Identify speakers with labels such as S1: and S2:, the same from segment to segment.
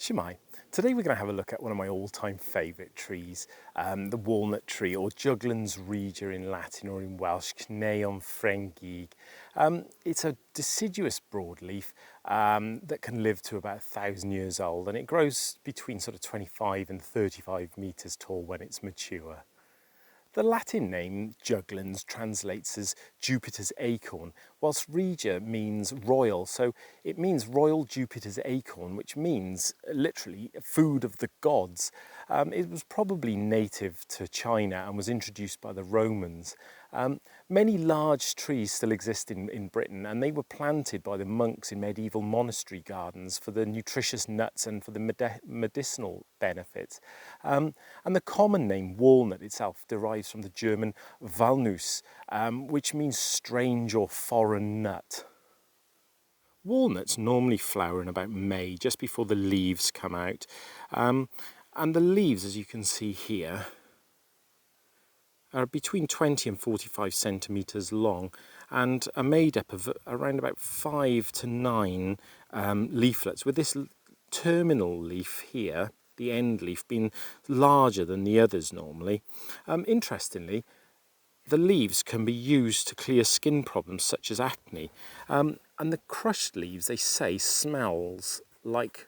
S1: Shemai, today we're going to have a look at one of my all-time favourite trees, the walnut tree, or Juglans regia in Latin, or in Welsh, Cneon Ffrengig. It's a deciduous broadleaf that can live to about 1,000 years old, and it grows between sort of 25 and 35 metres tall when it's mature. The Latin name Juglans translates as Jupiter's acorn, whilst regia means royal, so it means royal Jupiter's acorn, which means literally food of the gods. It was probably native to China and was introduced by the Romans. Many large trees still exist in Britain, and they were planted by the monks in medieval monastery gardens for the nutritious nuts and for the medicinal benefits. And the common name walnut itself derives from the German Walnuss, which means strange or foreign nut. Walnuts normally flower in about May, just before the leaves come out. And the leaves, as you can see here, are between 20 and 45 centimetres long and are made up of around about 5 to 9 leaflets, with this terminal leaf here, the end leaf, being larger than the others normally. Interestingly, the leaves can be used to clear skin problems such as acne, and the crushed leaves, they say, smells like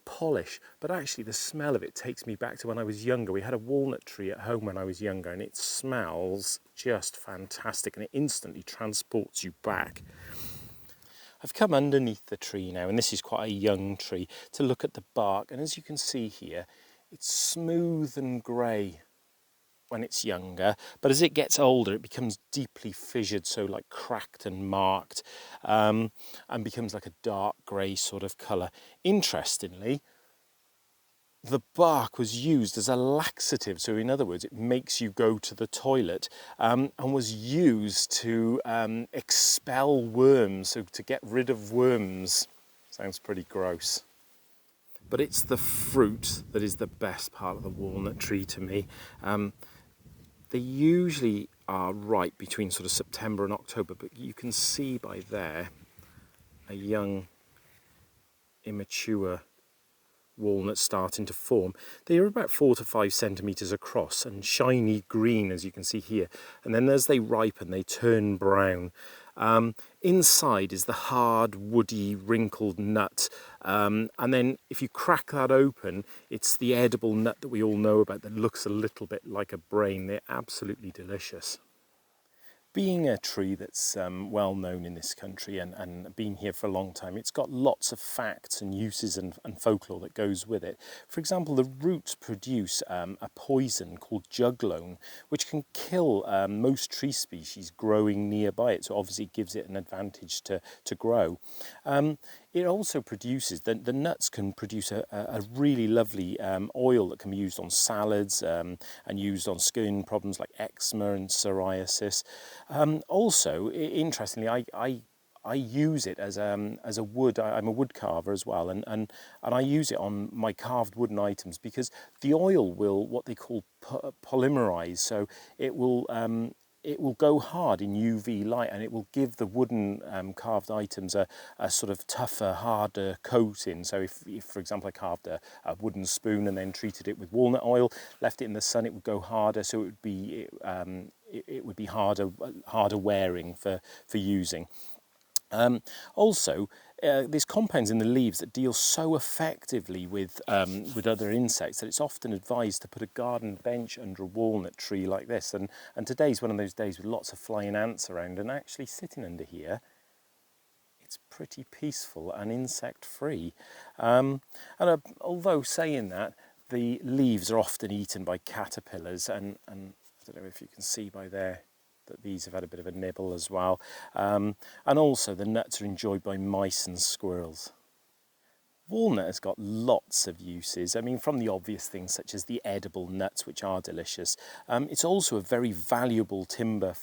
S1: polish, but actually the smell of it takes me back to when I was younger. We had a walnut tree at home when I was younger, and it smells just fantastic, and it instantly transports you back. I've come underneath the tree now, and this is quite a young tree, to look at the bark, and as you can see here, it's smooth and grey when it's younger, but as it gets older it becomes deeply fissured, so like cracked and marked, and becomes like a dark grey sort of colour. Interestingly, the bark was used as a laxative, so in other words it makes you go to the toilet, and was used to expel worms, so to get rid of worms. Sounds pretty gross. But it's the fruit that is the best part of the walnut tree to me. They usually are ripe between sort of September and October, but you can see by there a young, immature walnut starting to form. They are about 4 to 5 centimetres across and shiny green, as you can see here. And then as they ripen, they turn brown. Inside is the hard, woody, wrinkled nut. And then if you crack that open, it's the edible nut that we all know about that looks a little bit like a brain. They're absolutely delicious. Being a tree that's well known in this country and been here for a long time, it's got lots of facts and uses and folklore that goes with it. For example, the roots produce a poison called juglone, which can kill most tree species growing nearby it, so obviously it gives it an advantage to grow. It also produces, the nuts can produce a really lovely oil that can be used on salads and used on skin problems like eczema and psoriasis. Also, interestingly, I use it as a wood. I'm a wood carver as well, and I use it on my carved wooden items because the oil will, what they call, polymerize, so it will go hard in UV light, and it will give the wooden carved items a sort of tougher, harder coating. So if for example, I carved a wooden spoon and then treated it with walnut oil, left it in the sun, it would go harder, so it would be harder wearing for using. Also, there's compounds in the leaves that deal so effectively with other insects that it's often advised to put a garden bench under a walnut tree like this. And today's one of those days with lots of flying ants around, and actually sitting under here, it's pretty peaceful and insect-free. Although saying that, the leaves are often eaten by caterpillars, and I don't know if you can see by there that these have had a bit of a nibble as well. And also the nuts are enjoyed by mice and squirrels. Walnut has got lots of uses. I mean, from the obvious things such as the edible nuts, which are delicious. It's also a very valuable timber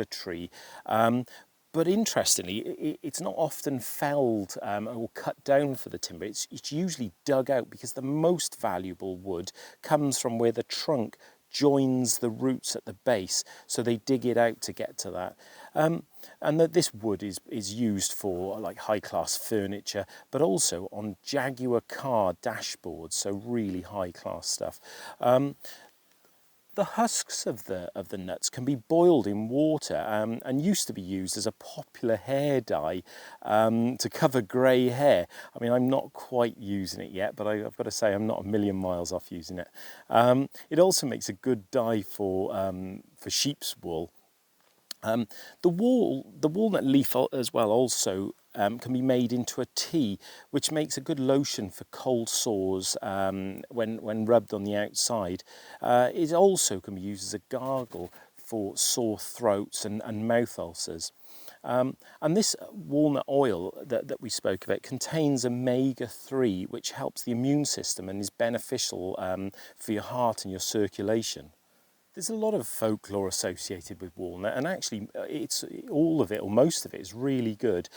S1: tree. But interestingly, it's not often felled or cut down for the timber. It's usually dug out because the most valuable wood comes from where the trunk joins the roots at the base, so they dig it out to get to that. And that this wood is used for like high-class furniture, but also on Jaguar car dashboards, so really high-class stuff. The husks of the nuts can be boiled in water and used to be used as a popular hair dye to cover grey hair. I mean, I'm not quite using it yet, but I've got to say I'm not a million miles off using it. It also makes a good dye for sheep's wool. The walnut leaf as well also can be made into a tea, which makes a good lotion for cold sores when rubbed on the outside. It also can be used as a gargle for sore throats and mouth ulcers. And this walnut oil that we spoke about contains omega-3, which helps the immune system and is beneficial for your heart and your circulation. There's a lot of folklore associated with walnut, and actually it's all of it, or most of it, is really good.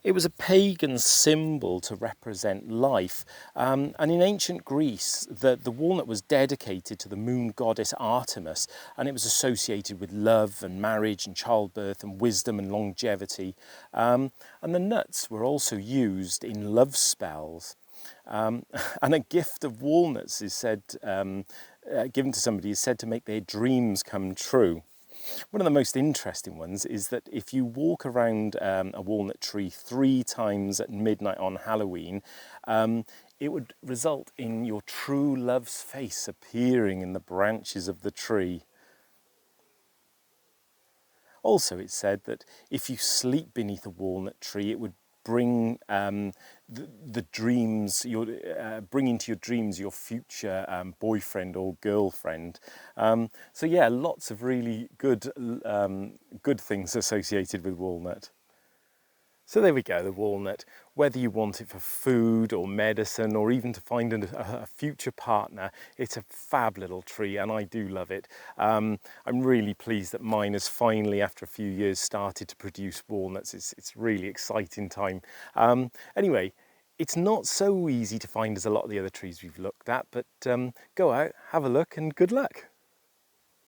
S1: It was a pagan symbol to represent life, and in ancient Greece the walnut was dedicated to the moon goddess Artemis, and it was associated with love and marriage and childbirth and wisdom and longevity. And the nuts were also used in love spells. And a gift of walnuts is said given to somebody is said to make their dreams come true. One of the most interesting ones is that if you walk around a walnut tree 3 times at midnight on Halloween, it would result in your true love's face appearing in the branches of the tree. Also, it's said that if you sleep beneath a walnut tree, it would bring the dreams, bring into your dreams your future boyfriend or girlfriend. So yeah, lots of really good things associated with walnut. So there we go, the walnut. Whether you want it for food or medicine or even to find a future partner, it's a fab little tree and I do love it. I'm really pleased that mine has finally, after a few years, started to produce walnuts. It's really exciting time. Anyway, it's not so easy to find as a lot of the other trees we've looked at, but go out, have a look and good luck.